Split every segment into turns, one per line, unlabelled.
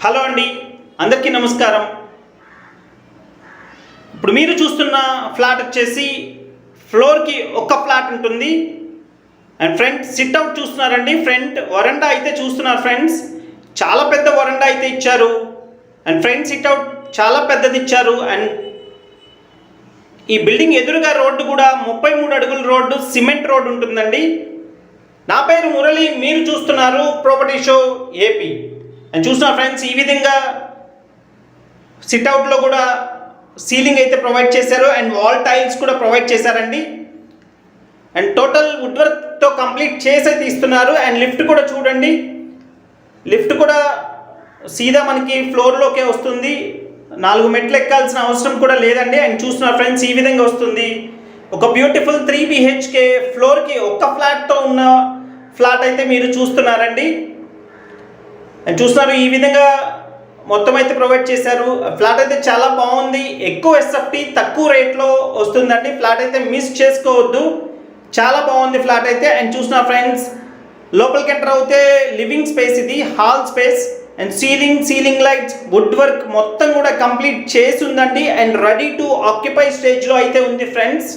Hello అండి, అందరికీ నమస్కారం. ఇప్పుడు మీరు చూస్తున్న ఫ్లాట్ వచ్చేసి ఫ్లోర్కి ఒక్క ఫ్లాట్ ఉంటుంది. అండ్ ఫ్రంట్ సిట్ అవుట్ చూస్తున్నారండి. ఫ్రంట్ వరండా అయితే చూస్తున్నారు ఫ్రెండ్స్. చాలా పెద్ద వరండా అయితే ఇచ్చారు. అండ్ ఫ్రంట్ సిట్ అవుట్ చాలా పెద్దది ఇచ్చారు. అండ్ ఈ బిల్డింగ్ ఎదురుగా రోడ్డు కూడా 33 అడుగుల రోడ్డు, సిమెంట్ రోడ్డు ఉంటుందండి. నా పేరు మురళి, మీరు చూస్తున్నారు ప్రాపర్టీ షో ఏపీ. అండ్ చూస్తున్నారు ఫ్రెండ్స్, ఈ విధంగా సిట్అవుట్లో కూడా సీలింగ్ అయితే ప్రొవైడ్ చేశారు. అండ్ వాల్ టైల్స్ కూడా ప్రొవైడ్ చేశారండి. అండ్ టోటల్ వుడ్ వర్క్తో కంప్లీట్ చేసి అయితే ఇస్తున్నారు. అండ్ లిఫ్ట్ కూడా చూడండి, లిఫ్ట్ కూడా సీదా మనకి ఫ్లోర్లోకే వస్తుంది. 4 మెట్లు ఎక్కాల్సిన అవసరం కూడా లేదండి. అండ్ చూస్తున్నారు ఫ్రెండ్స్, ఈ విధంగా వస్తుంది. ఒక బ్యూటిఫుల్ 3 BHK ఫ్లోర్కి ఒక్క ఫ్లాట్తో ఉన్న ఫ్లాట్ అయితే మీరు చూస్తున్నారండి. అండ్ చూస్తున్నారు, ఈ విధంగా మొత్తం అయితే ప్రొవైడ్ చేశారు. ఫ్లాట్ అయితే చాలా బాగుంది. ఎక్కువ SFT తక్కువ రేట్లో వస్తుందండి. ఫ్లాట్ అయితే మిస్ చేసుకోవద్దు, చాలా బాగుంది ఫ్లాట్ అయితే. అండ్ చూస్తున్నారు ఫ్రెండ్స్, లోపలికి ఎంటర్ అవుతే లివింగ్ స్పేస్, ఇది hall space. And ceiling lights, wood work మొత్తం కూడా కంప్లీట్ చేసి ఉందండి. అండ్ రెడీ టు ఆక్యుపై స్టేజ్లో అయితే ఉంది ఫ్రెండ్స్.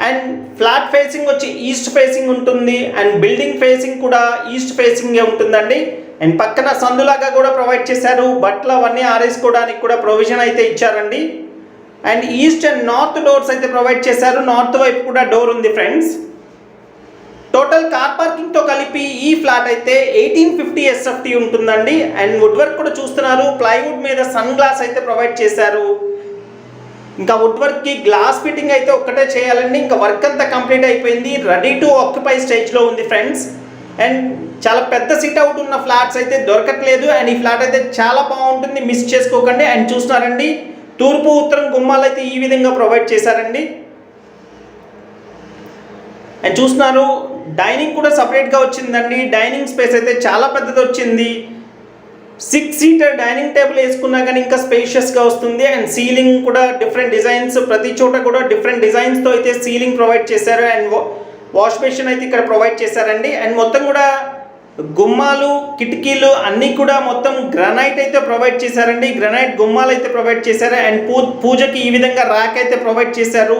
అండ్ ఫ్లాట్ ఫేసింగ్ వచ్చి ఈస్ట్ ఫేసింగ్ ఉంటుంది. అండ్ బిల్డింగ్ ఫేసింగ్ కూడా ఈస్ట్ ఫేసింగే ఉంటుందండి. అండ్ పక్కన సందులాగా కూడా ప్రొవైడ్ చేశారు. బట్టలు అవన్నీ ఆరేసుకోవడానికి కూడా ప్రొవిజన్ అయితే ఇచ్చారండి. And east and north doors అయితే ప్రొవైడ్ చేశారు. నార్త్ వైపు కూడా డోర్ ఉంది ఫ్రెండ్స్. టోటల్ కార్ పార్కింగ్తో కలిపి ఈ ఫ్లాట్ అయితే 1850 SFT ఉంటుందండి. అండ్ వుడ్ వర్క్ కూడా చూస్తున్నారు, ప్లైవుడ్ మీద సన్ గ్లాస్ అయితే ప్రొవైడ్ చేశారు. ఇంకా వుడ్ వర్క్కి గ్లాస్ ఫిట్టింగ్ అయితే ఒక్కటే చేయాలండి. ఇంకా వర్క్ అంతా కంప్లీట్ అయిపోయింది, రెడీ టు ఆక్యుపై స్టేజ్లో ఉంది ఫ్రెండ్స్. అండ్ చాలా పెద్ద సిట్ అవుట్ ఉన్న ఫ్లాట్స్ అయితే దొరకట్లేదు. అండ్ ఈ ఫ్లాట్ అయితే చాలా బాగుంటుంది, మిస్ చేసుకోకండి. అండ్ చూస్తున్నారండి, తూర్పు ఉత్తరం గుమ్మాలు అయితే ఈ విధంగా ప్రొవైడ్ చేశారండి. అండ్ చూస్తున్నారు, డైనింగ్ కూడా సపరేట్గా వచ్చిందండి. డైనింగ్ స్పేస్ అయితే చాలా పెద్దది వచ్చింది. 6 సీటర్ డైనింగ్ టేబుల్ వేసుకున్నా కానీ ఇంకా స్పేషియస్గా వస్తుంది. అండ్ సీలింగ్ కూడా డిఫరెంట్ డిజైన్స్, ప్రతి చోట కూడా డిఫరెంట్ డిజైన్స్తో అయితే సీలింగ్ ప్రొవైడ్ చేశారు. అండ్ వాష్ బేసిన్ అయితే ఇక్కడ ప్రొవైడ్ చేశారండి. అండ్ మొత్తం కూడా గుమ్మాలు, కిటికీలు అన్నీ కూడా మొత్తం గ్రానైట్ అయితే ప్రొవైడ్ చేశారండి. గ్రానైట్ గుమ్మాలు అయితే ప్రొవైడ్ చేశారు. అండ్ పూజకి ఈ విధంగా ర్యాక్ అయితే ప్రొవైడ్ చేశారు.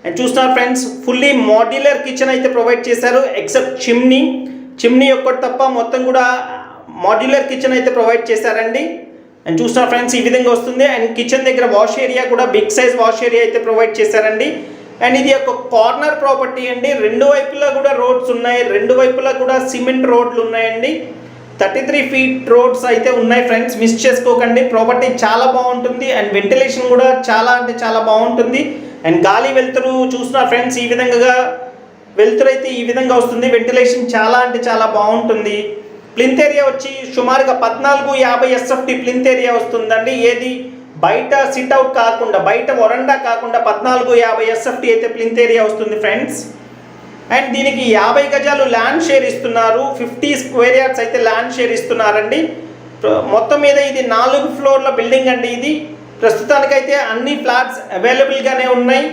అండ్ చూస్తున్నారు ఫ్రెండ్స్, ఫుల్లీ మాడ్యులర్ కిచెన్ అయితే ప్రొవైడ్ చేశారు. ఎక్సెప్ట్ చిమ్నీ ఒక్కటి తప్ప మొత్తం కూడా మాడ్యులర్ కిచెన్ అయితే ప్రొవైడ్ చేశారండి. అండ్ చూస్తున్నారు ఫ్రెండ్స్, ఈ విధంగా వస్తుంది. అండ్ కిచెన్ దగ్గర వాష్ ఏరియా కూడా బిగ్ సైజ్ వాష్ ఏరియా అయితే ప్రొవైడ్ చేశారండి. అండ్ ఇది ఒక కార్నర్ ప్రాపర్టీ అండి. 2 వైపులా కూడా రోడ్స్ ఉన్నాయి, 2 వైపులా కూడా సిమెంట్ రోడ్లు ఉన్నాయండి. 33 ఫీట్ రోడ్స్ అయితే ఉన్నాయి ఫ్రెండ్స్, మిస్ చేసుకోకండి. ప్రాపర్టీ చాలా బాగుంటుంది. అండ్ వెంటిలేషన్ కూడా చాలా అంటే చాలా బాగుంటుంది. అండ్ గాలి వెలుతురు చూస్తున్నారు ఫ్రెండ్స్, ఈ విధంగా వెలుతురు అయితే ఈ విధంగా వస్తుంది. వెంటిలేషన్ చాలా అంటే చాలా బాగుంటుంది. ప్లింత్ ఏరియా వచ్చి సుమారుగా 1450 SFT ప్లింత్ ఏరియా వస్తుందండి. ఏది బయట సిట్అవుట్ కాకుండా, బయట వరండా కాకుండా 1450 SFT అయితే ప్లింత్ ఏరియా వస్తుంది ఫ్రెండ్స్. అండ్ దీనికి 50 గజాలు ల్యాండ్ షేర్ ఇస్తున్నారు. 50 స్క్వేర్ యార్డ్స్ అయితే ల్యాండ్ షేర్ ఇస్తున్నారండి. మొత్తం మీద ఇది 4 ఫ్లోర్ల బిల్డింగ్ అండి. ఇది ప్రస్తుతానికైతే అన్ని ఫ్లాట్స్ అవైలబుల్గానే ఉన్నాయి.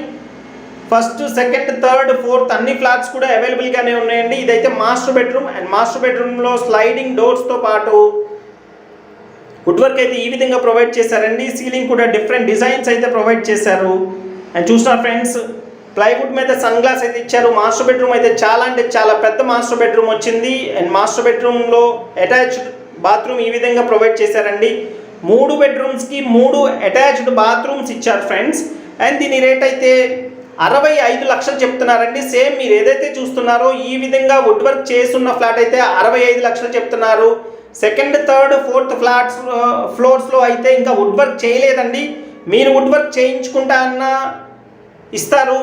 ఫస్ట్, సెకండ్, థర్డ్, ఫోర్త్ అన్ని ఫ్లాట్స్ కూడా అవైలబుల్గానే ఉన్నాయండి. ఇదైతే మాస్టర్ బెడ్రూమ్. అండ్ మాస్టర్ బెడ్రూమ్లో స్లైడింగ్ డోర్స్తో పాటు వుడ్ వర్క్ అయితే ఈ విధంగా ప్రొవైడ్ చేశారండి. సీలింగ్ కూడా డిఫరెంట్ డిజైన్స్ అయితే ప్రొవైడ్ చేశారు. అండ్ చూస్తున్నారు ఫ్రెండ్స్, ప్లైవుడ్ మీద సన్ గ్లాస్ అయితే ఇచ్చారు. మాస్టర్ బెడ్రూమ్ అయితే చాలా అంటే చాలా పెద్ద మాస్టర్ బెడ్రూమ్ వచ్చింది. అండ్ మాస్టర్ బెడ్రూమ్లో అటాచ్డ్ బాత్రూమ్ ఈ విధంగా ప్రొవైడ్ చేశారండి. 3 బెడ్రూమ్స్కి 3 అటాచ్డ్ బాత్రూమ్స్ ఇచ్చారు ఫ్రెండ్స్. అండ్ దీని రేట్ అయితే 65 లక్షలు చెప్తున్నారండి. సేమ్ మీరు ఏదైతే చూస్తున్నారో ఈ విధంగా వుడ్ వర్క్ చేస్తున్న ఫ్లాట్ అయితే 65 లక్షలు చెప్తున్నారు. సెకండ్, థర్డ్, ఫోర్త్ ఫ్లోర్స్లో అయితే ఇంకా వుడ్ వర్క్ చేయలేదండి. మీరు వుడ్ వర్క్ చేయించుకుంటా అన్నా ఇస్తారు,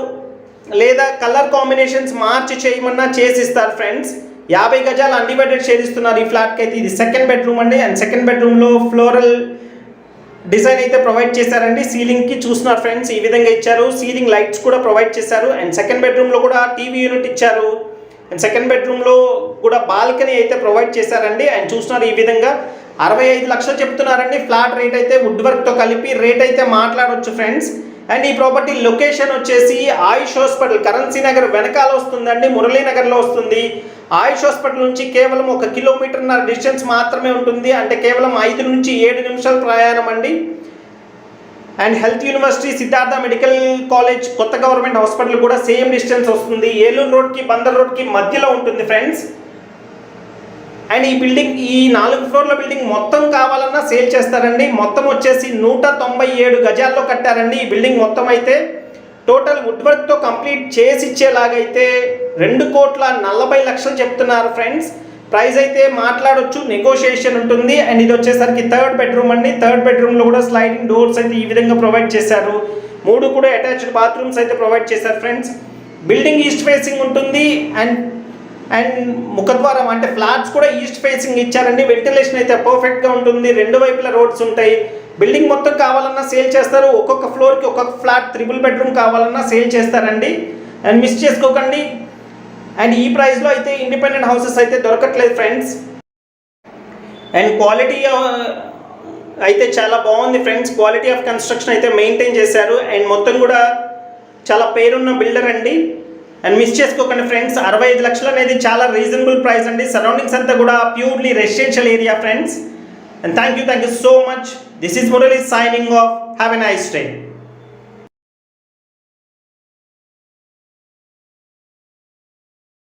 లేదా కలర్ కాంబినేషన్స్ మార్చి చేయమన్నా చేసి ఇస్తారు ఫ్రెండ్స్. 50 గజాలు అన్డివైడెడ్ షేర్ ఇస్తున్నారు ఈ ఫ్లాట్కి అయితే. ఇది సెకండ్ బెడ్రూమ్ అండి. అండ్ సెకండ్ బెడ్రూమ్లో ఫ్లోరల్ డిజైన్ అయితే ప్రొవైడ్ చేశారండి. సీలింగ్కి చూస్తున్నారు ఫ్రెండ్స్, ఈ విధంగా ఇచ్చారు. సీలింగ్ లైట్స్ కూడా ప్రొవైడ్ చేశారు. అండ్ సెకండ్ బెడ్రూమ్లో కూడా టీవీ యూనిట్ ఇచ్చారు. అండ్ సెకండ్ బెడ్రూమ్లో కూడా బాల్కనీ అయితే ప్రొవైడ్ చేశారండి. అండ్ చూస్తున్నారు, ఈ విధంగా 65 లక్షలు చెప్తున్నారండి ఫ్లాట్ రేట్ అయితే. వుడ్ వర్క్తో కలిపి రేట్ అయితే మాట్లాడవచ్చు ఫ్రెండ్స్. అండ్ ఈ ప్రాపర్టీ లొకేషన్ వచ్చేసి ఆయుష్ హాస్పిటల్ కరెన్సీ నగర్ వెనకాల వస్తుందండి, మురళీనగర్లో వస్తుంది. ఆయుష్ హాస్పిటల్ నుంచి కేవలం 1 కిలోమీటర్న్నర డిస్టెన్స్ మాత్రమే ఉంటుంది, అంటే కేవలం 5 నుంచి 7 నిమిషాల ప్రయాణం అండి. And health university, Siddhartha medical college, కొత్త గవర్నమెంట్ హాస్పిటల్ కూడా సేమ్ డిస్టెన్స్ వస్తుంది. ఏలూరు రోడ్కి బందర్ రోడ్కి మధ్యలో ఉంటుంది ఫ్రెండ్స్. అండ్ ఈ బిల్డింగ్, ఈ 4 ఫ్లోర్ల బిల్డింగ్ మొత్తం కావాలన్నా సేల్ చేస్తారండి. మొత్తం వచ్చేసి 197 గజాల్లో కట్టారండి ఈ బిల్డింగ్ మొత్తం. అయితే టోటల్ వుడ్ వర్క్తో కంప్లీట్ చేసి ఇచ్చేలాగైతే 2,40,00,000 చెప్తున్నారు ఫ్రెండ్స్. ప్రైస్ అయితే మాట్లాడొచ్చు, నెగోషియేషన్ ఉంటుంది. అండ్ ఇది వచ్చేసరికి 3rd బెడ్రూమ్ అండి. 3rd బెడ్రూమ్లో కూడా స్లైడింగ్ డోర్స్ అయితే ఈ విధంగా ప్రొవైడ్ చేశారు. 3 కూడా అటాచ్డ్ బాత్రూమ్స్ అయితే ప్రొవైడ్ చేశారు ఫ్రెండ్స్. బిల్డింగ్ ఈస్ట్ ఫేసింగ్ ఉంటుంది. అండ్ ముఖద్వారం అంటే ఫ్లాట్స్ కూడా ఈస్ట్ ఫేసింగ్ ఇచ్చారండి. వెంటిలేషన్ అయితే పర్ఫెక్ట్గా ఉంటుంది, 2 వైపుల రోడ్స్ ఉంటాయి. బిల్డింగ్ మొత్తం కావాలన్నా సేల్ చేస్తారు. ఒక్కొక్క ఫ్లోర్కి ఒక్కొక్క ఫ్లాట్ 3 బెడ్రూమ్ కావాలన్నా సేల్ చేస్తారండి. అండ్ మిస్ చేసుకోకండి. అండ్ ఈ ప్రైస్లో అయితే ఇండిపెండెంట్ హౌసెస్ అయితే దొరకట్లేదు ఫ్రెండ్స్. అండ్ క్వాలిటీ అయితే చాలా బాగుంది ఫ్రెండ్స్. క్వాలిటీ ఆఫ్ కన్స్ట్రక్షన్ అయితే మెయింటైన్ చేశారు. అండ్ మొత్తం కూడా చాలా పేరున్న బిల్డర్ అండి. అండ్ మిస్ చేసుకోకండి ఫ్రెండ్స్. 65 లక్షలు అనేది చాలా రీజనబుల్ ప్రైస్ అండి. సరౌండింగ్స్ అంతా కూడా purely residential area friends. And thank you so much. This is Murali signing off. Have a nice day.